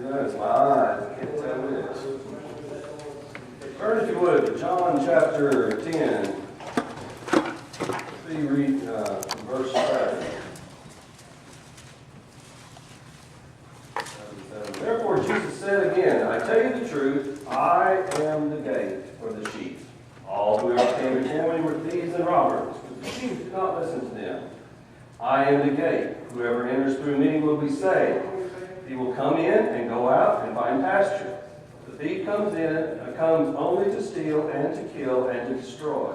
That's my eyes. I can't tell this. Turn, if you would, to John chapter 10. Please read verse 7. Therefore Jesus said again, I tell you the truth, I am the gate for the sheep. All who ever came before me were thieves and robbers, but the sheep did not listen to them. I am the gate. Whoever enters through me will be saved. He will come in and go out and find pasture. The thief comes only to steal and to kill and to destroy.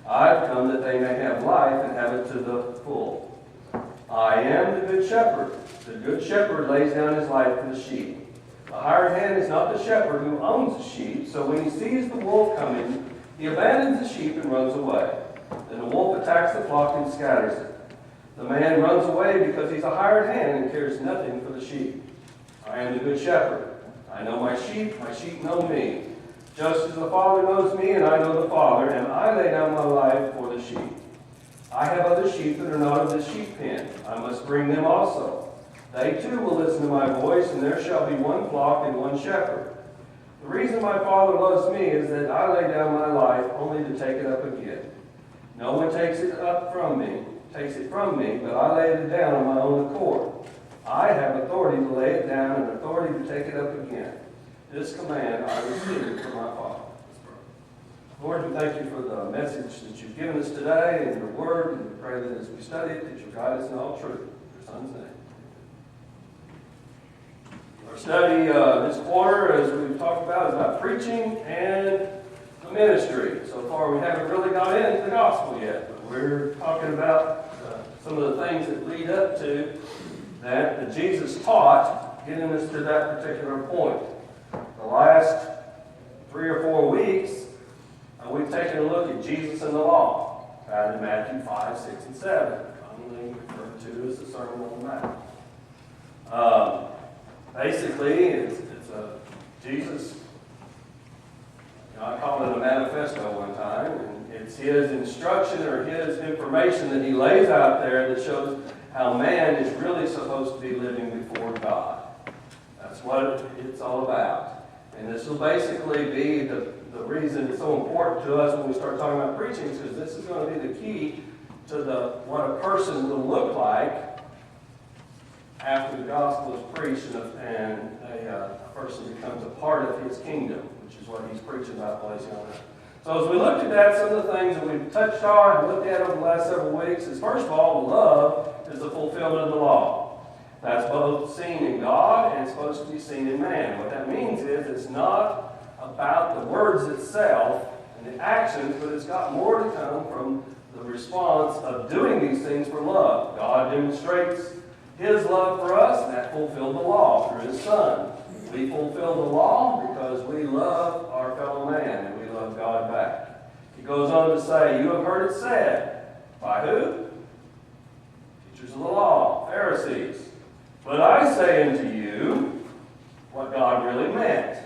I've come that they may have life and have it to the full. I am the good shepherd. The good shepherd lays down his life for the sheep. The hired hand is not the shepherd who owns the sheep, so when he sees the wolf coming, he abandons the sheep and runs away. Then the wolf attacks the flock and scatters it. The man runs away because he's a hired hand and cares nothing for the sheep. I am the good shepherd. I know my sheep know me. Just as the Father knows me, and I know the Father, and I lay down my life for the sheep. I have other sheep that are not of this sheep pen. I must bring them also. They too will listen to my voice, and there shall be one flock and one shepherd. The reason my Father loves me is that I lay down my life only to take it up again. No one takes it from me, but I lay it down on my own accord. I have authority to lay it down and authority to take it up again. This command I received from my Father. Lord, we thank you for the message that you've given us today and your word, and we pray that as we study it, that you'll guide us in all truth. In your Son's name. Our study this quarter, as we've talked about, is about preaching and the ministry. So far, we haven't really got into the gospel yet, but we're talking about some of the things that lead up to that Jesus taught, getting us to that particular point. The last 3 or 4 weeks, we've taken a look at Jesus and the law, found in Matthew 5, 6, and 7, commonly referred to as the Sermon on the Mount. Basically, it's Jesus, I called it a manifesto one time, and it's his instruction or his information that he lays out there that shows how man is really supposed to be living before God. That's what it's all about. And this will basically be the reason it's so important to us when we start talking about preaching, is because this is going to be the key to what a person will look like after the gospel is preached and a person becomes a part of his kingdom, which is what he's preaching about placing on earth. So as we looked at that, some of the things that we've touched on and looked at over the last several weeks is, first of all, love is the fulfillment of the law. That's both seen in God and it's supposed to be seen in man. What that means is it's not about the words itself and the actions, but it's got more to come from the response of doing these things for love. God demonstrates his love for us, and that fulfilled the law through his Son. We fulfill the law because we love our fellow man and we love God back. He goes on to say, you have heard it said. By who? Teachers of the law, Pharisees. But I say unto you what God really meant.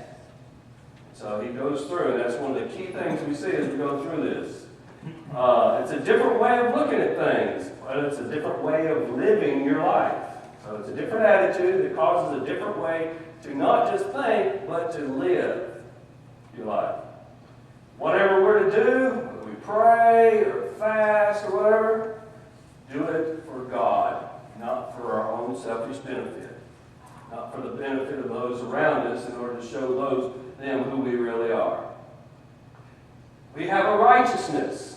So he goes through, and that's one of the key things we see as we go through this. It's a different way of looking at things, but it's a different way of living your life. So it's a different attitude that causes a different way to not just think, but to live your life. Whatever we're to do, whether we pray or fast or whatever, do it for God, not for our own selfish benefit, not for the benefit of those around us in order to show them who we really are. We have a righteousness.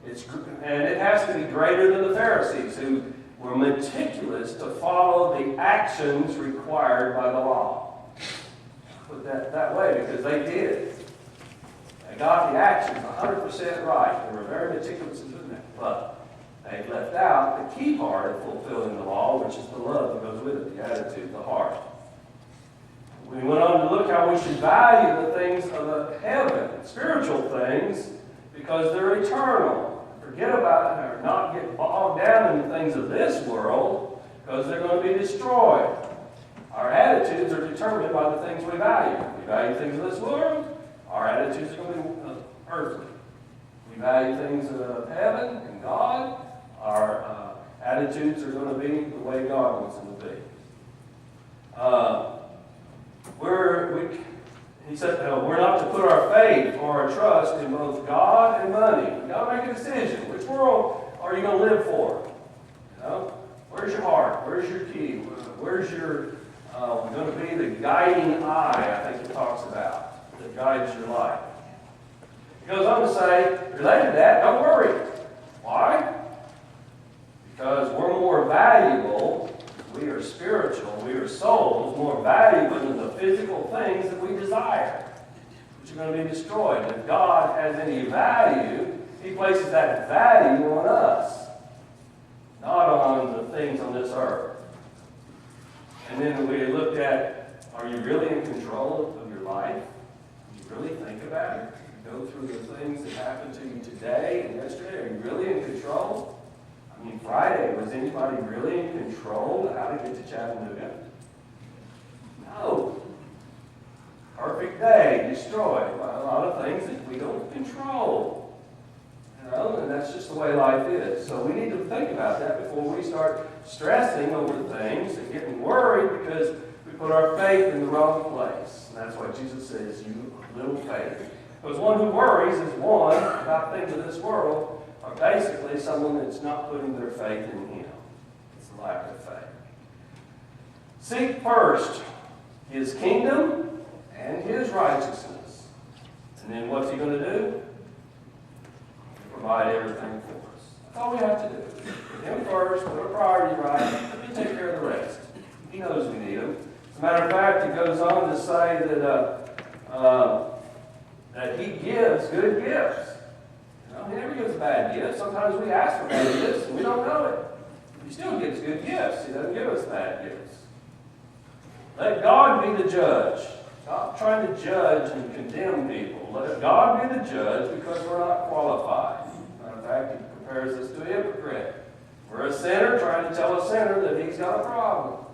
And it has to be greater than the Pharisees, who were meticulous to follow the actions required by the law. Put that way, because they did. They got the actions 100% right. They were very meticulous in doing that. But they left out the key part of fulfilling the law, which is the love that goes with it, the attitude, the heart. We went on to look how we should value the things of the heaven, spiritual things, because they're eternal. Forget about it, or not get bogged down in the things of this world, because they're going to be destroyed. Our attitudes are determined by the things we value. We value things of this world, our attitudes are going to be earthly. We value things of heaven and God, our attitudes are going to be the way God wants them to be. He said, we're not to put our faith or our trust in both God and money. You've got to make a decision. Which world are you going to live for? You know? Where's your heart? Where's your key? Where's your going to be the guiding eye, I think it talks about, that guides your life. He goes on to say, related to that, don't worry. Why? Because we're more valuable. We are spiritual. We are souls, more valuable than the physical things that we desire, which are going to be destroyed. If God has any value, He places that value on us, not on the things on this earth. And then we looked at, are you really in control of your life? Do you really think about it? Go through the things that happened to you today and yesterday. Are you really in control? I mean, Friday, was anybody really in control of how to get to Chattanooga? No. Perfect day, destroyed by a lot of things that we don't control. You know, and that's just the way life is. So we need to think about that before we start stressing over things and getting worried because we put our faith in the wrong place. And that's why Jesus says, you little faith. Because one who worries is one about things of this world, are basically someone that's not putting their faith in Him. It's a lack of faith. Seek first His kingdom and His righteousness. And then what's He going to do? He'll provide everything for us. That's all we have to do. Put Him first, put our priorities right, He'll take care of the rest. He knows we need Him. As a matter of fact, it goes on to say that He gives good gifts. He never gives bad gifts. Sometimes we ask for bad gifts and we don't know it. He still gives good gifts. He doesn't give us bad gifts. Let God be the judge. Stop trying to judge and condemn people. Let God be the judge because we're not qualified. Matter of fact, He compares us to a hypocrite. We're a sinner trying to tell a sinner that he's got a problem.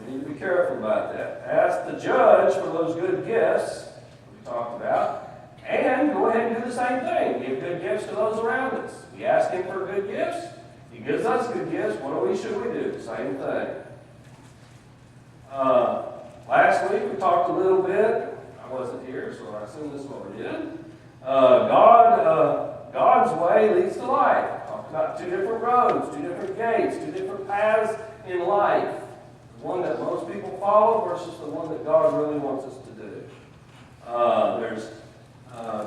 We need to be careful about that. Ask the judge for those good gifts we talked about. And go ahead and do the same thing. Give good gifts to those around us. We ask Him for good gifts. He gives us good gifts. What should we do? Same thing. Last week we talked a little bit. I wasn't here, so I assume this is what we did. God's way leads to life. Talked about two different roads, two different gates, two different paths in life. The one that most people follow versus the one that God really wants us to do.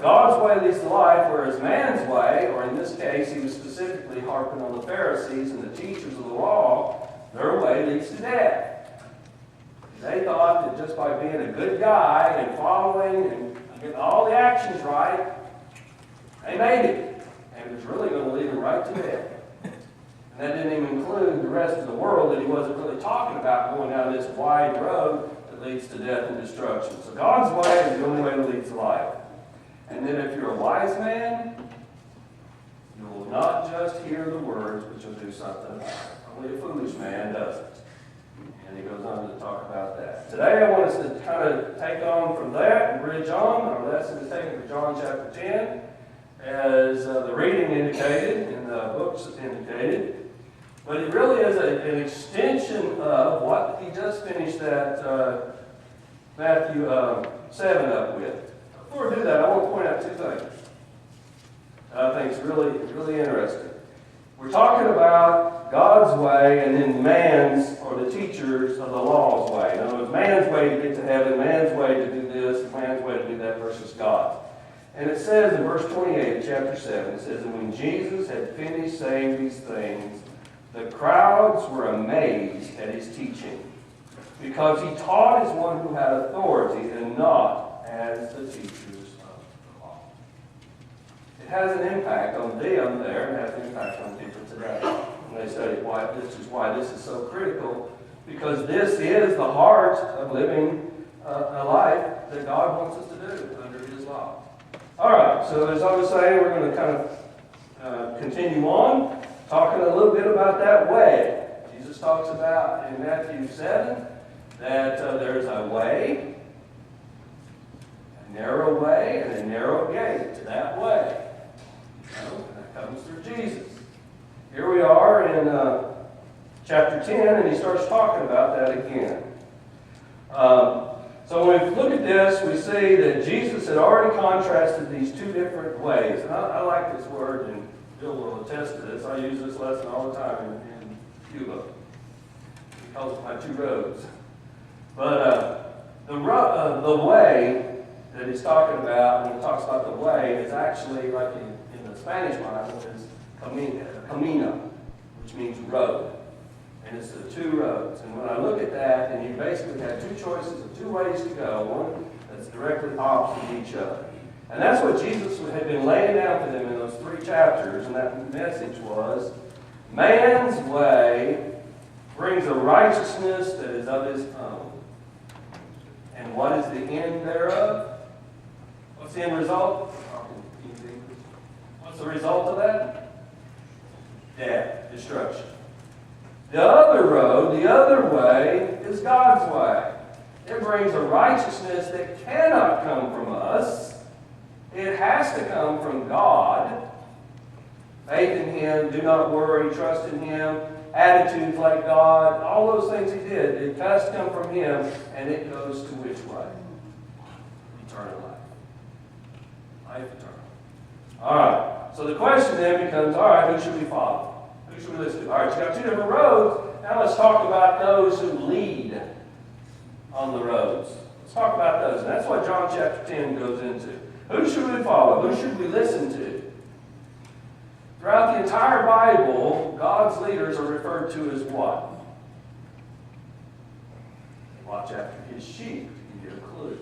God's way leads to life, whereas man's way, or in this case, he was specifically harping on the Pharisees and the teachers of the law, their way leads to death. They thought that just by being a good guy and following and getting all the actions right, they made it. And it was really going to lead them right to death. And that didn't even include the rest of the world that he wasn't really talking about going down this wide road that leads to death and destruction. So God's way is the only way that leads to life. And then if you're a wise man, you will not just hear the words, but you'll do something about it. Only a foolish man does it. And he goes on to talk about that. Today I want us to kind of take on from that and bridge on. Our lesson is taken from John chapter 10, as the reading indicated and the books indicated. But it really is an extension of what he just finished that Matthew 7 up with. Before we do that, I want to point out two things I think is really interesting. We're talking about God's way and then man's, or the teachers of the law's way. In other words, man's way to get to heaven, man's way to do this, man's way to do that versus God's. And it says in verse 28 of chapter 7, it says, "And when Jesus had finished saying these things, the crowds were amazed at his teaching, because he taught as one who had authority and not as the teachers of the law." It has an impact on them there, and has an impact on people today. And they study why this is so critical, because this is the heart of living a life that God wants us to do under his law. All right, so as I was saying, we're going to kind of continue on, talking a little bit about that way. Jesus talks about in Matthew 7 that there's a way, a narrow way, and a narrow gate to that way. And that comes through Jesus. here we are in chapter 10, and he starts talking about that again. So when we look at this, we see that Jesus had already contrasted these two different ways. And I like this word, and Bill will attest to this. I use this lesson all the time in Cuba. He calls it my two roads. But the way that he's talking about, when he talks about the way, is actually, like in the Spanish Bible, is camino, which means road. And it's the two roads. And when I look at that, and you basically have two choices of two ways to go, one that's directly opposite each other. And that's what Jesus had been laying down for them in those 3 chapters, and that message was, man's way brings a righteousness that is of his own. And what is the end thereof? What's the end result? What's the result of that? Death, destruction. The other road, the other way, is God's way. It brings a righteousness that cannot come from us. It has to come from God. Faith in Him, do not worry, trust in Him, attitudes like God, all those things He did. It has to come from Him, and it goes to which way? Eternal life. Life eternal. All right. So the question then becomes, all right, who should we follow? Who should we listen to? All right, you got 2 different roads. Now let's talk about those who lead on the roads. Let's talk about those. And that's what John chapter 10 goes into. Who should we follow? Who should we listen to? Throughout the entire Bible, God's leaders are referred to as what? Watch after His sheep. You get a clue.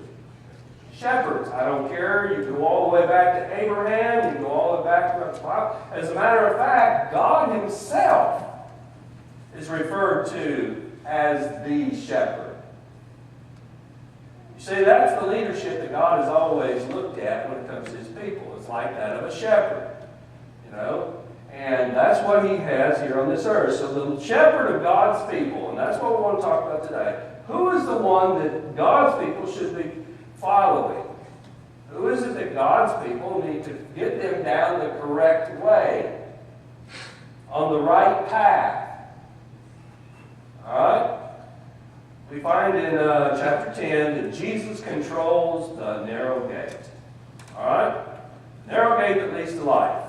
Shepherds. I don't care. You go all the way back to Abraham. You go all the way back to the Bible. As a matter of fact, God Himself is referred to as the shepherd. You see, that's the leadership that God has always looked at when it comes to His people. It's like that of a shepherd. You know? And that's what He has here on this earth. So the shepherd of God's people, and that's what we want to talk about today. Who is the one that God's people should be following? Who is it that God's people need to get them down the correct way, on the right path? All right? We find in chapter 10 that Jesus controls the narrow gate. All right? Narrow gate that leads to life.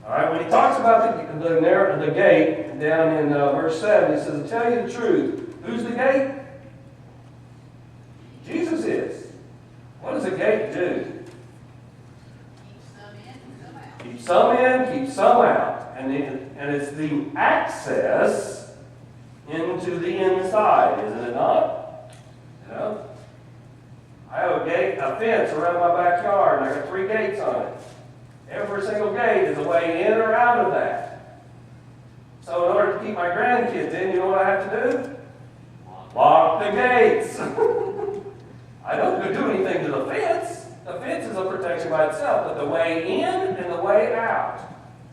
All right? When he talks about the gate down in verse 7, he says, to tell you the truth, who's the gate? Jesus is. What does a gate do? Keep some in, keep some out. And it's the access into the inside, isn't it not? You know? I have a fence around my backyard, and I got 3 gates on it. Every single gate is a way in or out of that. So in order to keep my grandkids in, you know what I have to do? Lock the gates. I don't do anything to the fence. The fence is a protection by itself, but the way in and the way out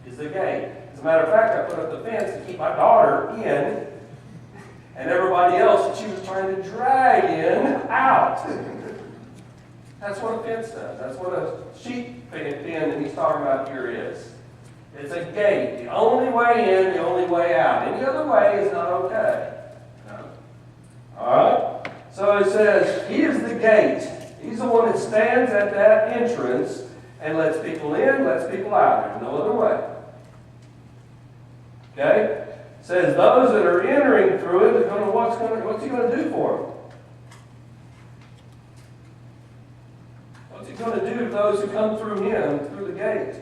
is the gate. As a matter of fact, I put up the fence to keep my daughter in, and everybody else that she was trying to drag in out. That's what a fence does. That's what a sheep pen that he's talking about here is. It's a gate. The only way in, the only way out. Any other way is not okay. No. All right? So it says, He is the gate. He's the one that stands at that entrance and lets people in, lets people out. There's no other way. Okay? It says those that are entering through it, what's He going to do for them? What's He going to do to those who come through Him, through the gate?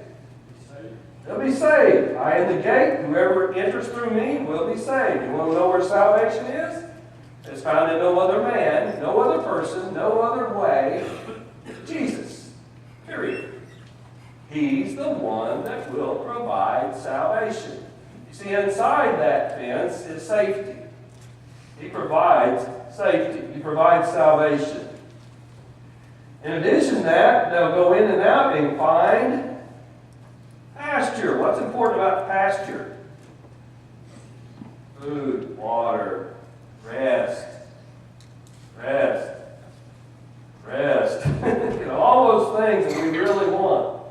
They'll be saved. I am the gate. Whoever enters through me will be saved. You want to know where salvation is? It's found in no other man, no other person, no other way. Jesus. Period. He's the one that will provide salvation. You see, inside that fence is safety. He provides safety. He provides salvation. In addition to that, they'll go in and out and find pasture. What's important about pasture? Food, water, rest. You know, all those things that we really want.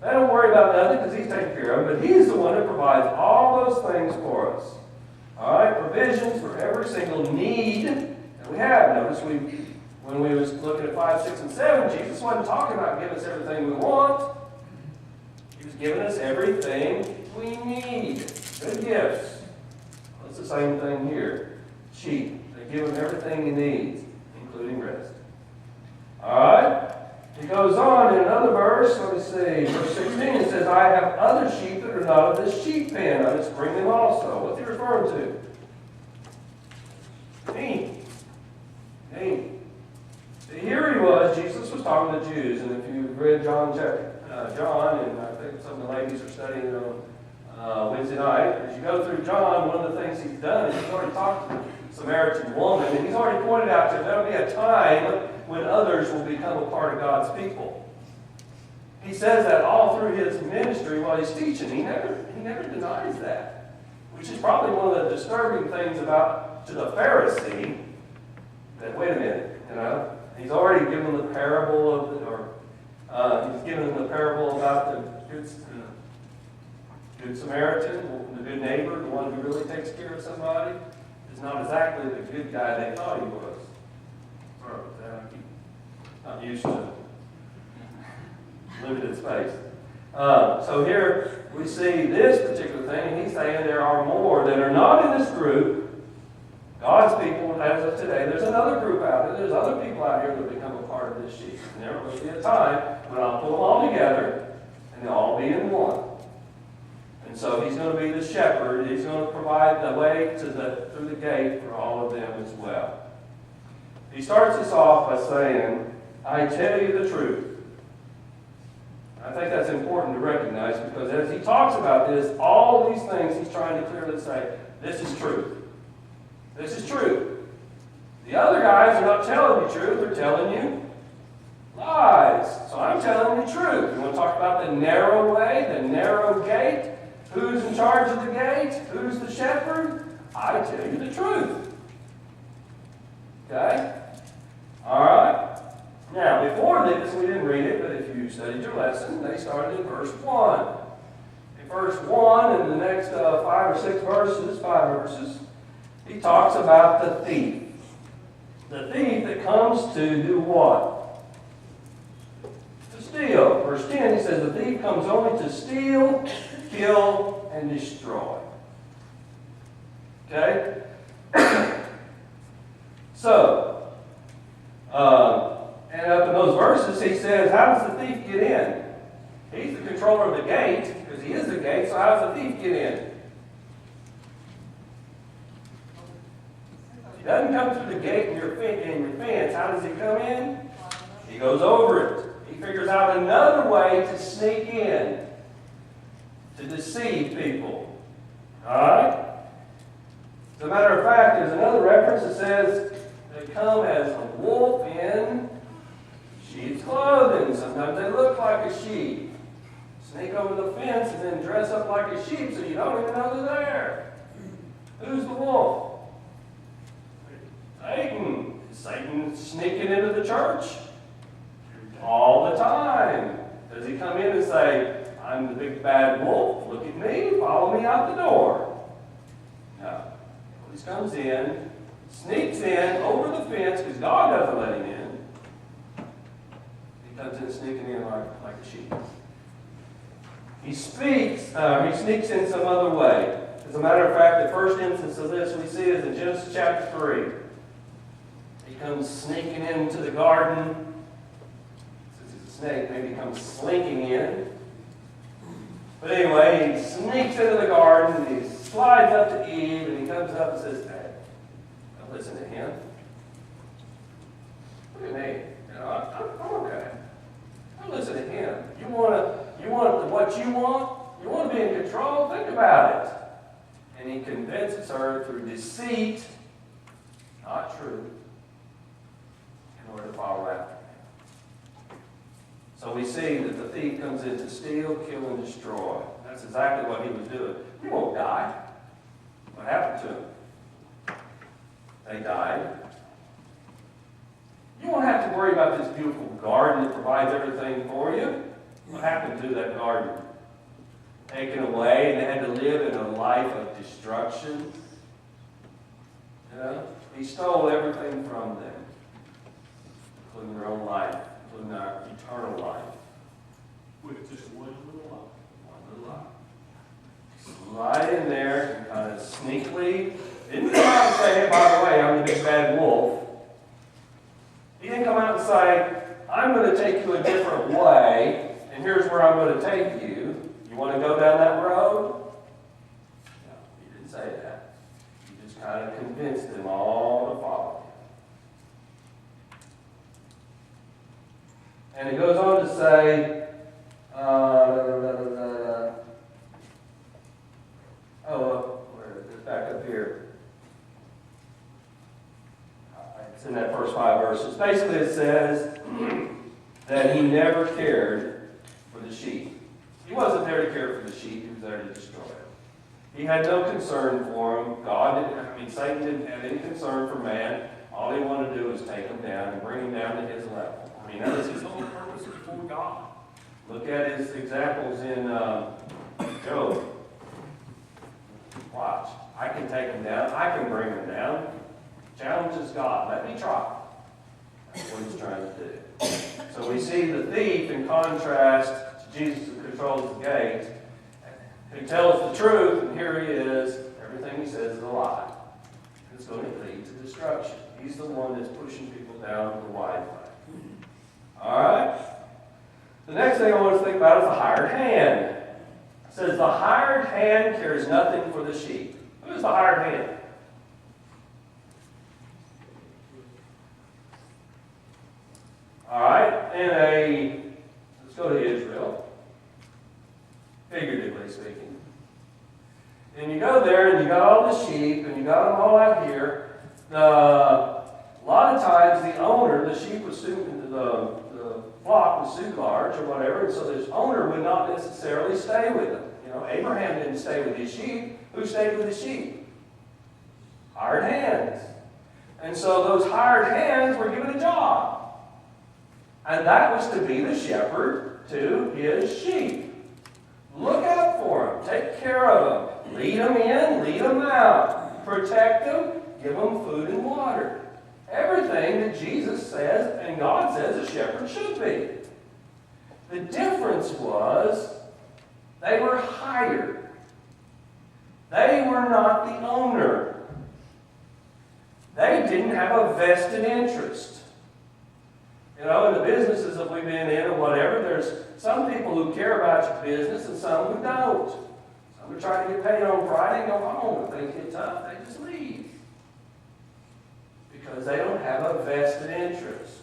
They don't worry about nothing because He's taking care of them, but He's the one that provides all those essential need that we have. Notice when we was looking at 5, 6, and 7, Jesus wasn't talking about giving us everything we want. He was giving us everything we need. Good gifts. Well, it's the same thing here. Sheep. They give him everything he needs, including rest. All right? He goes on in another verse. Let me see. Verse 16, it says, I have other sheep that are not of this sheep pen. I must bring them also. What's he referring to? Me. Me. See, here he was. Jesus was talking to Jews. And if you've read John, and I think some of the ladies are studying it on Wednesday night, as you go through John, one of the things he's done is he's already talked to the Samaritan woman, and he's already pointed out that there will be a time when others will become a part of God's people. He says that all through his ministry while he's teaching. He never denies that, which is probably one of the disturbing things to the Pharisee. That wait a minute, he's already given the parable he's given them the parable about the good Samaritan, the good neighbor, the one who really takes care of somebody. Is not exactly the good guy they thought he was. Sorry about that. I'm not used to limited space. So here we see this particular thing, and he's saying there are more that are not in this group. God's people, as of today, there's another group out there. There's other people out here that become a part of this sheep. And there will be a time when I'll put them all together, and they'll all be in one. And so he's going to be the shepherd. He's going to provide the way through the gate for all of them as well. He starts us off by saying, I tell you the truth. I think that's important to recognize because as he talks about this, all these things he's trying to clearly say, this is truth. This is truth. The other guys are not telling you truth, they're telling you lies. So I'm telling you truth. You want to talk about the narrow way, the narrow gate? Who's in charge of the gate? Who's the shepherd? I tell you the truth. Okay? All right? Now, before this, we didn't read it, but if you studied your lesson, they started in verse 1. In verse 1, in the next 5 verses, he talks about the thief. The thief that comes to do what? To steal. Verse 10, he says, the thief comes only to steal, kill, and destroy. Okay? So, and up in those verses, he says, how does the thief get in? He's the controller of the gate, because he is the gate, so how does the thief get in? He doesn't come through the gate in your fence. How does he come in? He goes over it. He figures out another way to sneak in, to deceive people. Alright? As a matter of fact, there's another reference that says they come as a wolf in sheep's clothing. Sometimes they look like a sheep. Sneak over the fence and then dress up like a sheep so you don't even know they're there. Who's the wolf? Satan. Is Satan sneaking into the church? All the time. Does he come in and say, I'm the big bad wolf, look at me, follow me out the door? No. He comes in, sneaks in over the fence, because God doesn't let him in. He comes in sneaking in like a sheep. He sneaks in some other way. As a matter of fact, the first instance of this we see is in Genesis chapter 3. He comes sneaking into the garden. Since he's a snake, maybe he comes slinking in. But anyway, he sneaks into the garden, and he slides up to Eve, and he comes up and says, hey, don't listen to him. Look at me. I'm okay. Don't listen to him. You want what you want? You want to be in control? Think about it. And he convinces her through deceit, not truth, in order to follow after him. So we see that the thief comes in to steal, kill, and destroy. That's exactly what he was doing. He won't die. What happened to him? They died. You won't have to worry about this beautiful garden that provides everything for you. What happened to that garden? Taken away, and they had to live in a life of destruction. He stole everything from them, including their own life, including our eternal life. With just one little lie. One little lie. Slide in there and kind of sneakily, didn't come out and say, hey, by the way, I'm the big bad wolf. He didn't come out and say, I'm going to take you a different way, and here's where I'm going to take you. You want to go down that road? No, he didn't say that. He just kind of convinced them all to follow him. And it goes on to say, back up here. It's in that first 5 verses. Basically, it says that he never cared for the sheep. He wasn't there to care for the sheep. He was there to destroy it. He had no concern for them. Satan didn't have any concern for man. All he wanted to do was take him down and bring him down to his level. That was his whole purpose before God. Look at his examples in Job. Watch. I can take him down. I can bring him down. Challenges God. Let me try. That's what he's trying to do. So we see the thief in contrast to Jesus who controls the gate, who tells the truth, and here he is. Everything he says is a lie. It's going to lead to destruction. He's the one that's pushing people down the wide way. All right? The next thing I want to think about is the hired hand. It says the hired hand cares nothing for the sheep. Who's the hired hand? All right, let's go to Israel, figuratively speaking. And you go there and you got all the sheep and you got them all out here. A lot of times the owner, the sheep was the flock was too large or whatever, and so this owner would not necessarily stay with them. Abraham didn't stay with his sheep. Who stayed with his sheep? Hired hands. And so those hired hands were given a job. And that was to be the shepherd to his sheep. Look out for them. Take care of them. Lead them in, lead them out. Protect them. Give them food and water. Everything that Jesus says and God says a shepherd should be. The difference was they were hired. They were not the owner. They didn't have a vested interest. In the businesses that we've been in or whatever, there's some people who care about your business and some who don't. Some are trying to get paid on Friday and go home. If things get tough, they just leave. Because they don't have a vested interest.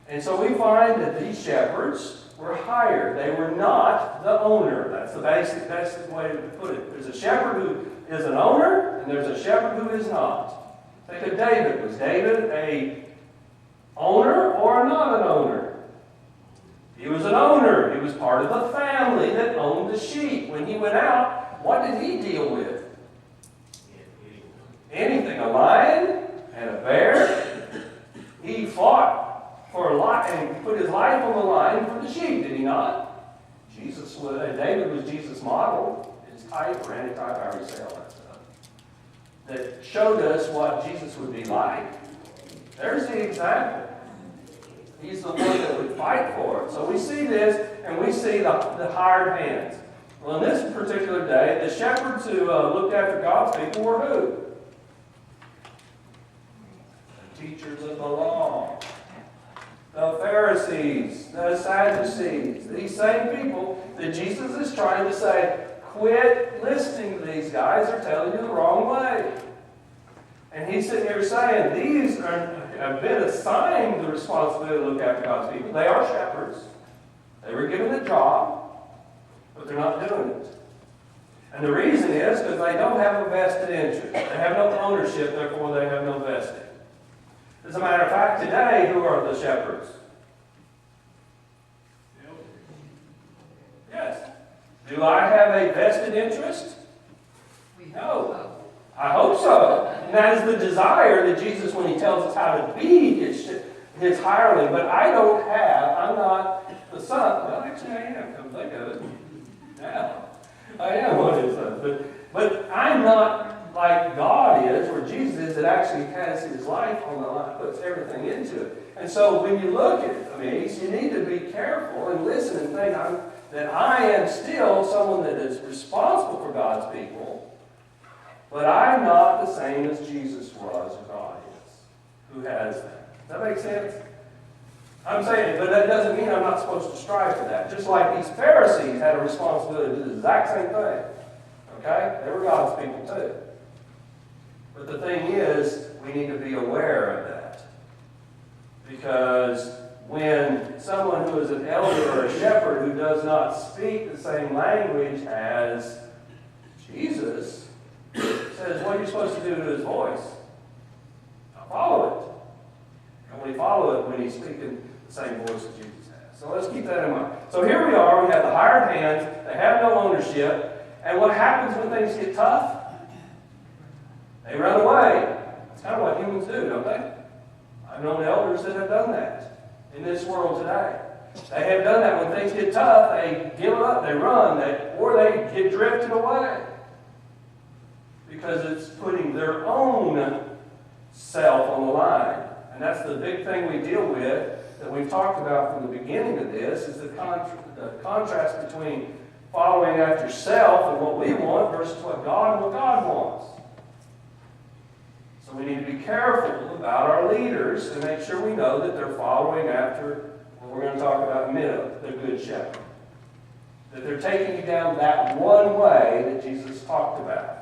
And so we find that these shepherds were hired. They were not the owner. That's the basic way to put it. There's a shepherd who is an owner, and there's a shepherd who is not. Think of David. Was David a owner or not an owner? He was an owner. He was part of the family that owned the sheep. When he went out, what did he deal with? Anything. A lion and a bear. He fought for a life and put his life on the line for the sheep, did he not? David was Jesus' model. His type or antitype, however you say all that stuff. That showed us what Jesus would be like. There's the example. He's the one that would fight for it. So we see this, and we see the hired hands. Well, in this particular day, the shepherds who looked after God's people were who? The teachers of the law. The Pharisees, the Sadducees. These same people that Jesus is trying to say, quit listening to these guys. They're telling you the wrong way. And he's sitting here saying, these have been assigned the responsibility to look after God's people. They are shepherds. They were given a job, but they're not doing it. And the reason is because they don't have a vested interest. They have no ownership, therefore they have no vesting. As a matter of fact, today, who are the shepherds? Yes. Do I have a vested interest? No. I hope so. And that is the desire that Jesus, when he tells us how to be his hireling, but I'm not the son. Well, actually I am, come think of it. Now, I am one of his sons. But I'm not like God is, or Jesus is, that actually has his life on the line, puts everything into it. And so when you look at me, you need to be careful and listen and think that I am still someone that is responsible for God's people, but I'm not the same as Jesus was or God is, who has that. Does that make sense? I'm saying, but that doesn't mean I'm not supposed to strive for that. Just like these Pharisees had a responsibility to do the exact same thing. Okay? They were God's people too. But the thing is, we need to be aware of that. Because when someone who is an elder or a shepherd who does not speak the same language as Jesus says, what are you supposed to do to his voice? Now follow it. And we follow it when he's speaking the same voice that Jesus has. So let's keep that in mind. So here we are. We have the hired hands. They have no ownership. And what happens when things get tough? They run away. That's kind of what humans do, don't they? I've known elders that have done that in this world today. They have done that when things get tough. They give up, they run, or they get drifted away. Because it's putting their own self on the line. And that's the big thing we deal with that we've talked about from the beginning of this, is the contrast between following after self and what we want versus what God wants. So we need to be careful about our leaders and make sure we know that they're following after what we're going to talk about in a minute, the Good Shepherd. That they're taking you down that one way that Jesus talked about.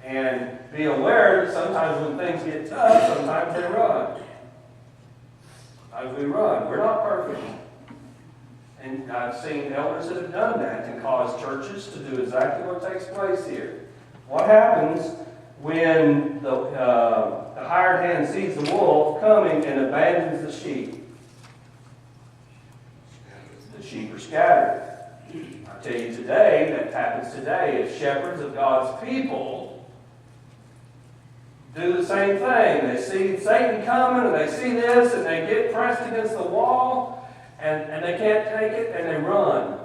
And be aware that sometimes when things get tough, sometimes they run. Sometimes we run. We're not perfect. And I've seen elders that have done that and caused churches to do exactly what takes place here. What happens when the hired hand sees the wolf coming and abandons the sheep? The sheep are scattered. I tell you today, that happens today. If shepherds of God's people do the same thing, they see Satan coming and they see this and they get pressed against the wall and they can't take it and they run.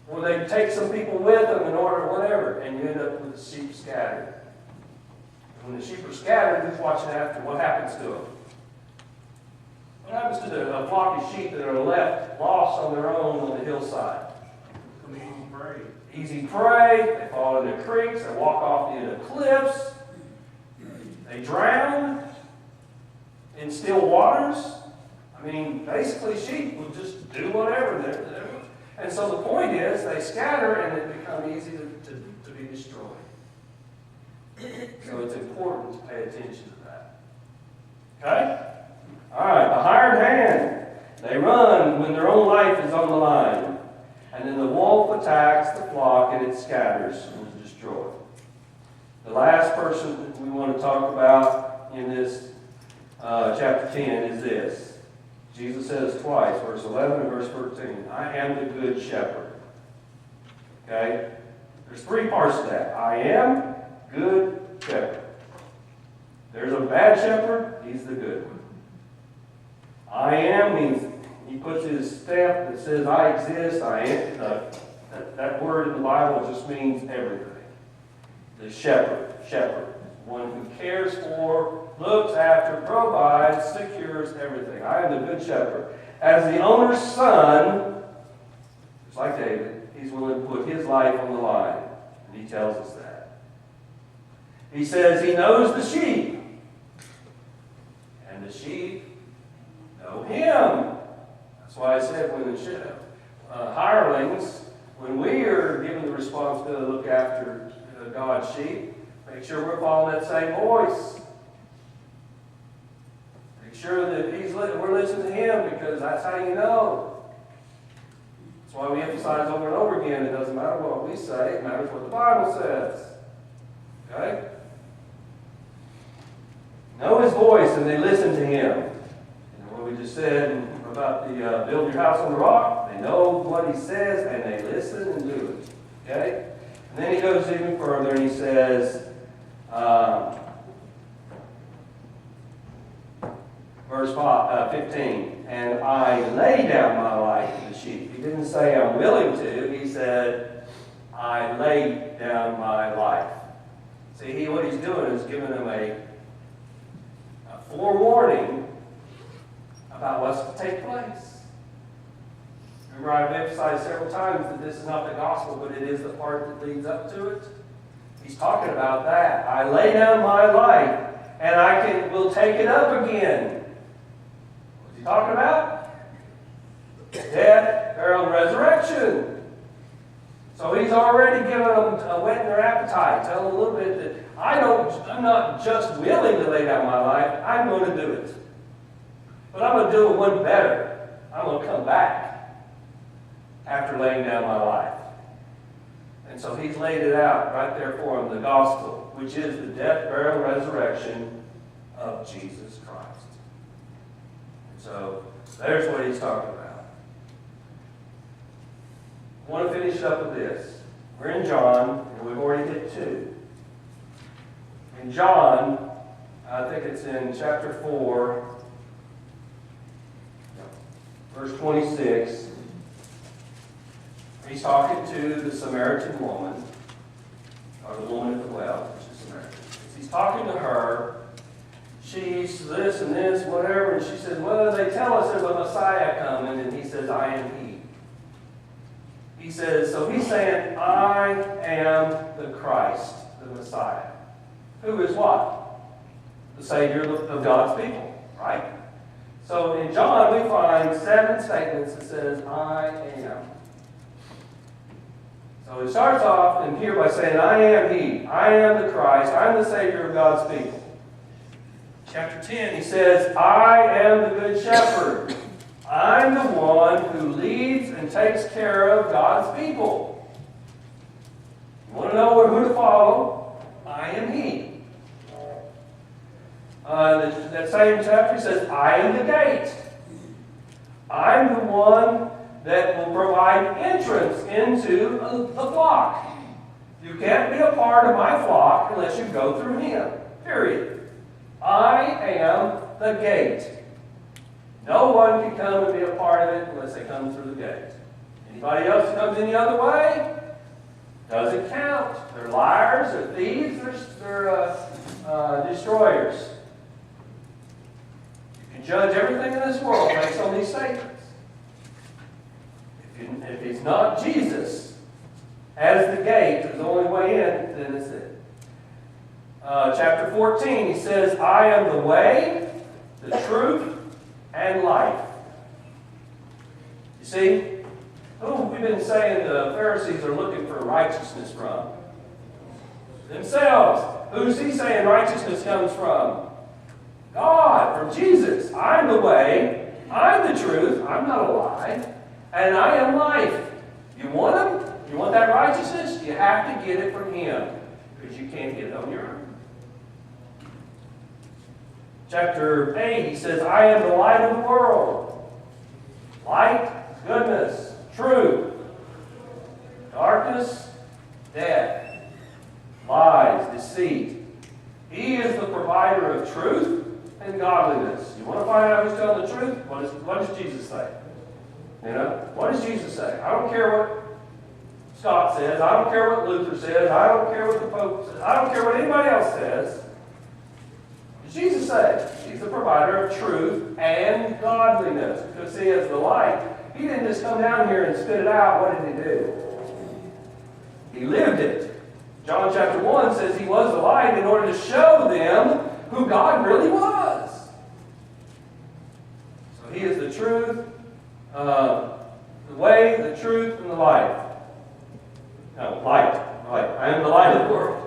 Or they take some people with them in order whatever, and you end up with the sheep scattered. When the sheep are scattered, who's watching after? What happens to them? What happens to the flock of sheep that are left lost on their own on the hillside? Easy prey. Easy prey. They fall into creeks. They walk off into cliffs. They drown in still waters. I mean, basically sheep will just do whatever. And so the point is, they scatter and it becomes easy to be destroyed. So it's important to pay attention to that. Okay? All right, the hired hand. They run when their own life is on the line. And then the wolf attacks the flock and it scatters and is destroyed. The last person that we want to talk about in this chapter 10 is this. Jesus says twice, verse 11 and verse 13, I am the good shepherd. Okay? There's three parts to that. I am good shepherd. There's a bad shepherd, he's the good one. I am means he puts his stamp that says I exist, I am. That word in the Bible just means everything. The shepherd, one who cares for, looks after, provides, secures everything. I am the good shepherd. As the owner's son, just like David, he's willing to put his life on the line. And he tells us that. He says he knows the sheep. And the sheep know him. That's why I said when the hirelings, when we are given the responsibility to look after God's sheep, make sure we're following that same voice. Make sure that we're listening to him, because that's how you know. That's why we emphasize over and over again, it doesn't matter what we say, it matters what the Bible says. Okay? Know his voice and they listen to him. You know what we just said about the build your house on the rock? They know what he says and they listen and do it. Okay? And then he goes even further and he says, verse 15, and I lay down my life for the sheep. He didn't say I'm willing to. He said, I laid down my life. See, what he's doing is giving them a forewarning about what's to take place. Remember, I've emphasized several times that this is not the gospel, but it is the part that leads up to it. He's talking about that. I lay down my life, and I will take it up again. What's he talking about? Death, burial, and resurrection. So he's already given them whetting their appetite, telling them a little bit that I'm not just willing to lay down my life, I'm going to do it. But I'm going to do it one better. I'm going to come back after laying down my life. And so he's laid it out right there for them, the gospel, which is the death, burial, and resurrection of Jesus Christ. And so there's what he's talking about. I want to finish up with this. We're in John, and we've already hit 2. In John, I think it's in chapter 4, verse 26. He's talking to the Samaritan woman, or the woman at the well, which is Samaritan. He's talking to her. She's this and this, whatever, and she says, well, they tell us there's a Messiah coming, and he says, I am he. He says, so he's saying, I am the Christ, the Messiah. Who is what? The Savior of God's people, right? So in John, we find 7 statements that says, I am. So he starts off in here by saying, I am he. I am the Christ. I'm the Savior of God's people. Chapter 10, he says, I am the good shepherd. I'm the one who leads and takes care of God's people. You want to know who to follow? I am he. That same chapter says, I am the gate. I'm the one that will provide entrance into the flock. You can't be a part of my flock unless you go through him. Period. I am the gate. No one can come and be a part of it unless they come through the gate. Anybody else who comes any other way doesn't count. They're liars, they're thieves, they're destroyers. You can judge everything in this world based on these statements. If it's not Jesus as the gate, as the only way in, then it's it. Chapter 14, he says, I am the way, the truth, and life. You see, who we've been saying the Pharisees are looking for righteousness from? Themselves. Who's he saying righteousness comes from? God, from Jesus. I'm the way, I'm the truth, I'm not a lie, and I am life. You want him? You want that righteousness? You have to get it from him, because you can't get it on your own. Chapter 8, he says, I am the light of the world. Light, goodness, truth. Darkness, death. Lies, deceit. He is the provider of truth and godliness. You want to find out who's telling the truth? What does Jesus say? You know, what does Jesus say? I don't care what Scott says. I don't care what Luther says. I don't care what the Pope says. I don't care what anybody else says. What does Jesus say? He's the provider of truth and godliness. Because see, as the light, he didn't just come down here and spit it out. What did he do? He lived it. John chapter 1 says he was the light in order to show them who God really was. So he is the truth, the way, the truth, and the life. No, light. I am the light of the world.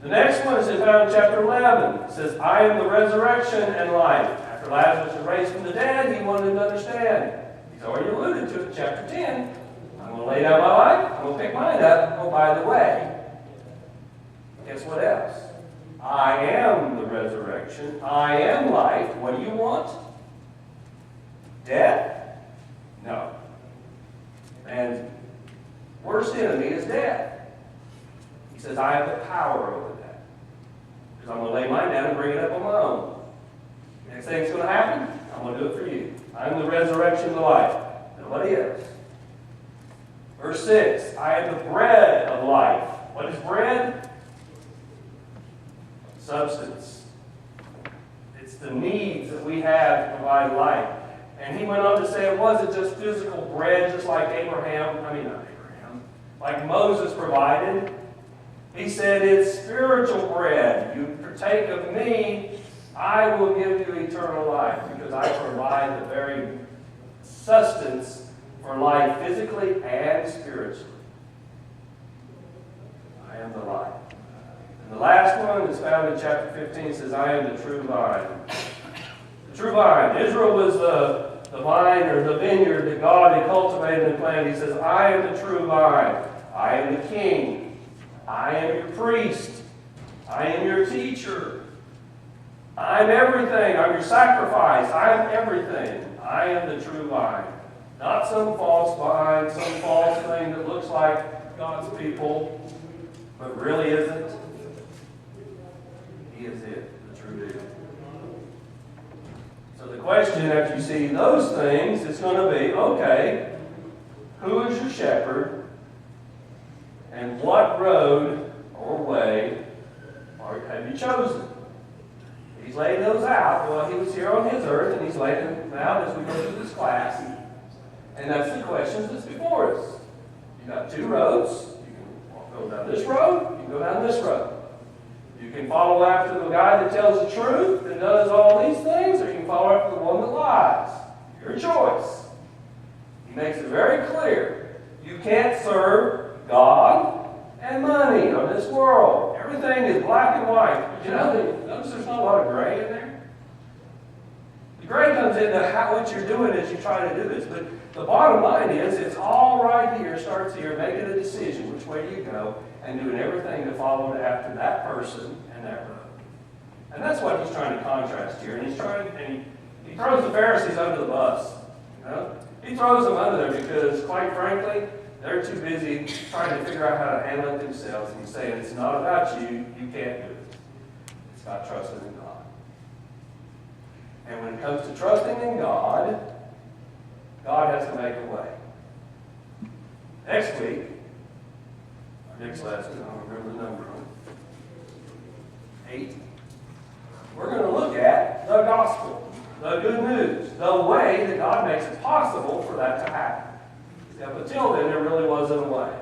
The next one is found in chapter 11. It says, I am the resurrection and life. After Lazarus was raised from the dead, he wanted to understand. He's already alluded to it in chapter 10. I'm going to lay down my life. I'm going to pick mine up. Oh, by the way, guess what else? I am the resurrection. I am life. What do you want? Death? No. And worst enemy is death. He says, I have the power over that. Because I'm going to lay mine down and bring it up on my own. Next thing that's going to happen, I'm going to do it for you. I'm the resurrection and the life. Nobody else. Verse 6, I am the bread of life. What is bread? Substance. It's the needs that we have to provide life. And he went on to say it wasn't just physical bread, just like like Moses provided. He said it's spiritual bread. You partake of me, I will give you eternal life, because I provide the very sustenance for life physically and spiritually. I am the life. And the last one is found in chapter 15. It says, I am the true vine. The true vine. Israel was the vine or the vineyard that God had cultivated and planted. He says, I am the true vine. I am the king. I am your priest. I am your teacher. I am everything. I'm your sacrifice. I am everything. I am the true vine. Not some false vine, some false thing that looks like God's people, but really isn't. He is it, the true deal. So the question, after you see those things, is going to be, okay, who is your shepherd? And what road or way have you chosen? He's laying those out. Well, he was here on his earth, and he's laying them out as we go through this class. And that's the questions that's before us. You've got two roads. You can go down this road. You can go down this road. You can follow after the guy that tells the truth and does all these things, or you can follow after the one that lies. Your choice. He makes it very clear. You can't serve God and money on this world. Everything is black and white. You know, notice there's not a lot of gray in there. The gray comes into what you're doing as you try to do this. But the bottom line is, it's all right here, starts here, making a decision which way you go, and doing everything to follow after that person and that road. And that's what he's trying to contrast here. And he throws the Pharisees under the bus. You know? He throws them under there because, quite frankly, they're too busy trying to figure out how to handle it themselves. And he's saying, it's not about you. You can't do it. It's about trusting in God. And when it comes to trusting in God, God has to make a way. Next week, our next lesson, I don't remember the number on it, 8, we're going to look at the gospel, the good news, the way that God makes it possible for that to happen. Up until then, there really wasn't a way.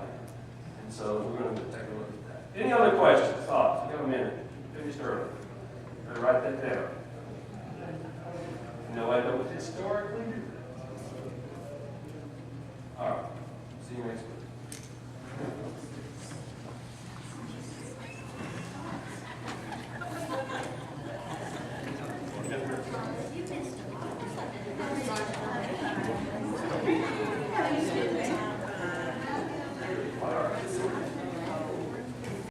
And so we're going to take a look at that. Any other questions, thoughts? You got a minute. Finished early. Better write that down. You know, historically,